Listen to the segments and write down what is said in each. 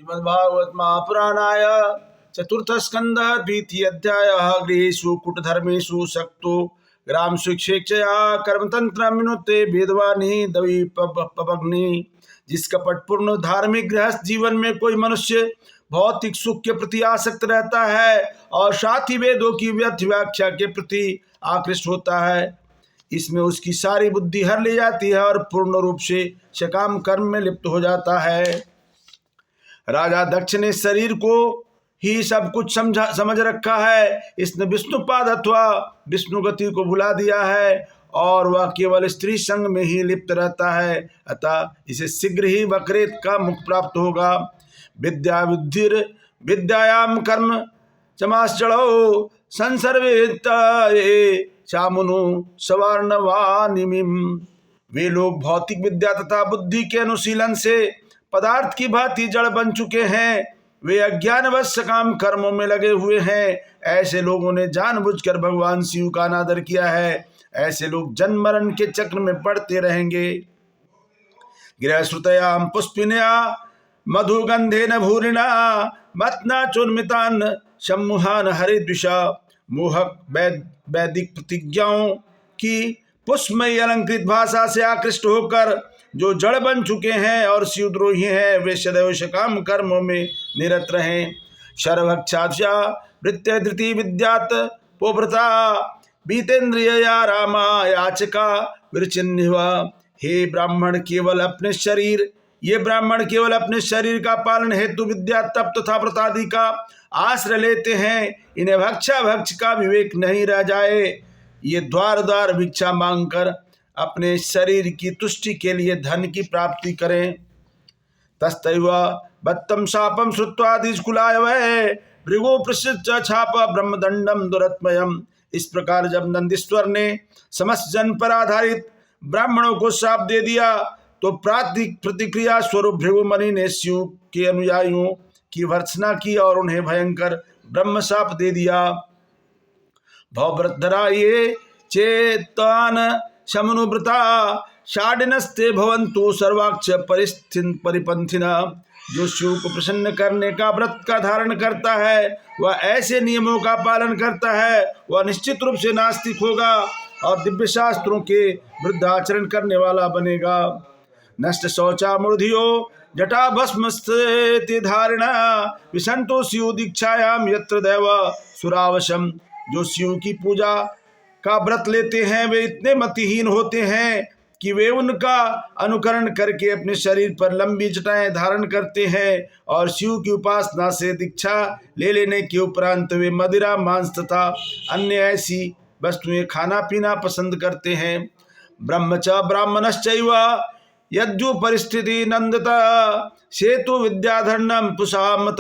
श्रीमद्भागवत महापुराणाय चतुर्थ स्कंद द्वितीय अध्याय गृहेषु कुटधर्मेषु सक्तो ग्राम शिक्षेक्षया कर्मतंत्र मिनुते भेदवानी दवी पवग्नि। जिस कपटपूर्ण धार्मिक गृहस्थ जीवन में कोई मनुष्य भौतिक सुख के प्रति आसक्त रहता है और साथ ही वेदों की व्यर्थ व्याख्या के प्रति आकृष्ट होता है, इसमें उसकी सारी बुद्धि हर ले जाती है और पूर्ण रूप से सकाम कर्म में लिप्त हो जाता है। राजा दक्ष ने शरीर को ही सब कुछ समझ रखा है। इसने विष्णुपाद अथवा विष्णु गति को भुला दिया है और वह केवल स्त्री संग में ही लिप्त रहता है, अतः इसे शीघ्र ही वक्रेत का मुख प्राप्त होगा। विद्या बुद्धिर विद्यायाम कर्म चमाश्चलो संसर्वेत चामुनु सवर्णवानिमिम। वे लोग भौतिक विद्या तथा बुद्धि के अनुशीलन से पदार्थ की भांति जड़ बन चुके हैं, वे अज्ञानवश सकाम कर्मों में लगे हुए हैं। ऐसे लोगों ने जानबूझकर भगवान शिव का अनादर किया है। ऐसे लोग जन्म मरण के चक्र में पड़ते रहेंगे। गृहश्रुतयाम पुष्पिनया मधुगंधेन भूरिणा मतना चोन्मितान सम्मुहान हरिद्विषा। मोहक वैदिक प्रतिज्ञाओं की पुष्पमयी अलंकृत भाषा से आकृष्ट होकर जो जड़ बन चुके हैं और शिवद्रोही हैं, वे सदैव सकाम कर्मों में निरत रहें। शरभक्षाचा वृत्य धृति विद्यात पोभ्रता बीतेन्द्रिया रामा याचका विरचिन्निवा। हे ब्राह्मण, केवल अपने शरीर का पालन हेतु विद्या तप तथा व्रतादि का आश्रय लेते हैं। इन्हें भक्षा भक्ष का विवेक नहीं रह जाए। ये द्वार द्वार भिक्षा मांगकर अपने शरीर की तुष्टि के लिए धन की प्राप्ति करें। तस्तैव बत्तम शापम श्रुत्वा दिस्कुलाय वै भृगो प्रसिद्ध छाप ब्रह्मदंडम दुरत्मयम। इस प्रकार जब नंदीश्वर ने समस्त जन पर आधारित ब्राह्मणों को शाप दे दिया तो प्रतिक्रिया स्वरूप भृगुमुनि ने शिव के अनुयायियों की भर्त्सना की और उन्हें भयंकर ब्रह्म शाप दे दिया। भवव्रतधरा ये चेतान शमनुव्रता षाडिनस्ते भवन्तु सर्वाक्ष परिपंथिना। जो शिव को प्रसन्न करने का व्रत का धारण करता है, वह ऐसे नियमों का पालन करता है, वह निश्चित रूप से नास्तिक होगा और दिव्य शास्त्रों के विरुद्ध आचरण करने वाला बनेगा। नष्ट शौचा मूर्धियो जटा भस्मस्ते धारणा विसंतो शिव दीक्षायाम यत्र दैव सुरावशम। जो शिव की पूजा का व्रत लेते हैं, वे इतने मतिहीन होते हैं कि वे उनका अनुकरण करके अपने शरीर पर लंबी जटाएं धारण करते हैं और शिव की उपासना से दीक्षा ले लेने के उपरांत वे मदिरा, मांस तथा अन्य ऐसी वस्तुएं खाना पीना पसंद करते हैं। ब्रह्मच ब्राह्मणश्चैव यज्जु परिस्थिति नंदता सेतु विद्याधर्णम पुषामत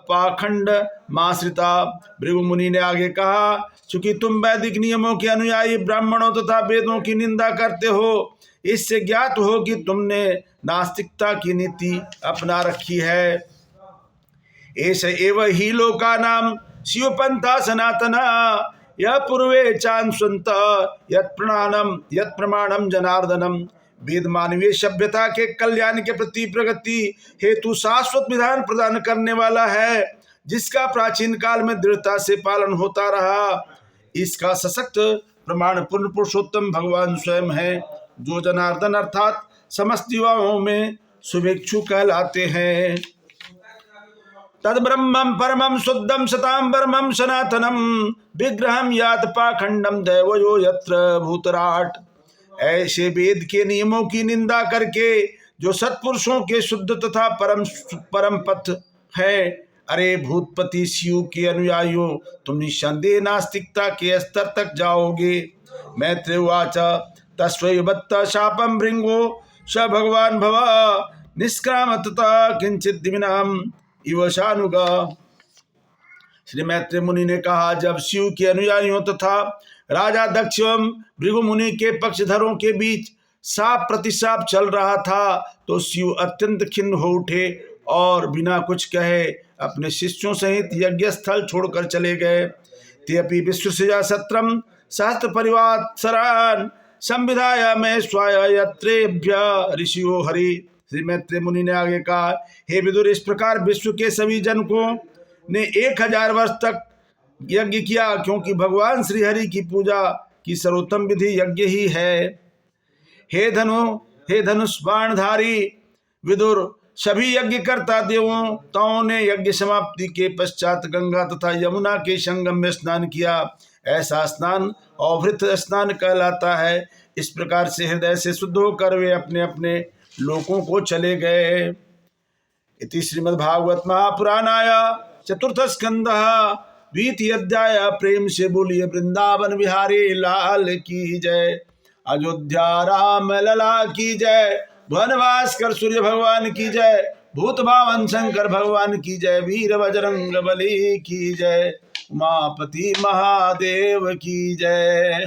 पाखंड माश्रिता। भृगुमुनि ने आगे कहा, चूंकि तुम वैदिक नियमों के अनुयायी ब्राह्मणों तथा वेदों की निंदा करते हो, इससे ज्ञात हो कि तुमने नास्तिकता की नीति अपना रखी है। ऐसे एव ही लोकानाम शिवपंथा सनातना यह पूर्वे चांसुंत यत् प्रमाणम जनार्दनम। वेद मानवीय सभ्यता के कल्याण के प्रति प्रगति हेतु शाश्वत विधान प्रदान करने वाला है, जिसका प्राचीन काल में दृढ़ता से पालन होता रहा। इसका सशक्त प्रमाण पूर्ण पुरुषोत्तम भगवान स्वयं है, जो जनार्दन अर्थात समस्त युवाओं में शुभेच्छु कहलाते हैं। तद ब्रह्मम परमम शुद्धम सताम ब्रह्मम सनातनम विग्रहम यात पाखंडम दैवयो यत्र भूतराट। ऐसे वेद के नियमों की निंदा करके जो सत्पुरुषों के शुद्ध तथा परम पथ है, अरे भूतपति शिव के अनुयायियों, तुम निस्संदेह नास्तिकता के स्तर तक जाओगे। मैत्रेय उवाच तस्वैव बत्त शापम भृंगो स भगवान भव निष्क्रामतता किंचित दिविनाम इव शानुगा। श्री मैत्रेय मुनि ने कहा, जब शिव के अनुयायियों तथा राजा दक्ष एवं भृगु मुनि के पक्षधरों के बीच साप प्रतिसाप चल रहा था, तो शिव अत्यंत खिन्न हो उठे और बिना कुछ कहे अपने शिष्यों सहित यज्ञ स्थल छोड़कर चले गए। तेपि विश्वसृजा सत्रम सहस्त्र परिवात्सरान संविधाय में स्वाय यत्रेभ्य ऋषियो हरि श्री मैत्रेय मुनि ने आगे कहा, हे विदुर, इस प्रकार विश्व के सभी जनकों ने 1000 वर्ष तक यज्ञ किया, क्योंकि भगवान श्री हरि की पूजा की सर्वोत्तम विधि यज्ञ ही है। हे धनुष बाणधारी विदुर, सभी यज्ञ करता देवताओं ने यज्ञ समाप्ति के पश्चात गंगा तथा यमुना के संगम में स्नान किया। ऐसा स्नान अवभृत स्नान कहलाता है। इस प्रकार से हृदय से शुद्ध होकर वे अपने अपने लोकों को चले गए। इति श्रीमद्भागवत महापुराणाय चतुर्थ स्कंध 20 अध्याय। प्रेम से बोलिए वृंदावन बिहारी लाल की जय। अयोध्या राम लला की जय। भुवनवासकर सूर्य भगवान की जय। भूत भावन शंकर भगवान की जय। वीर बजरंग बली की जय। उमापति महादेव की जय।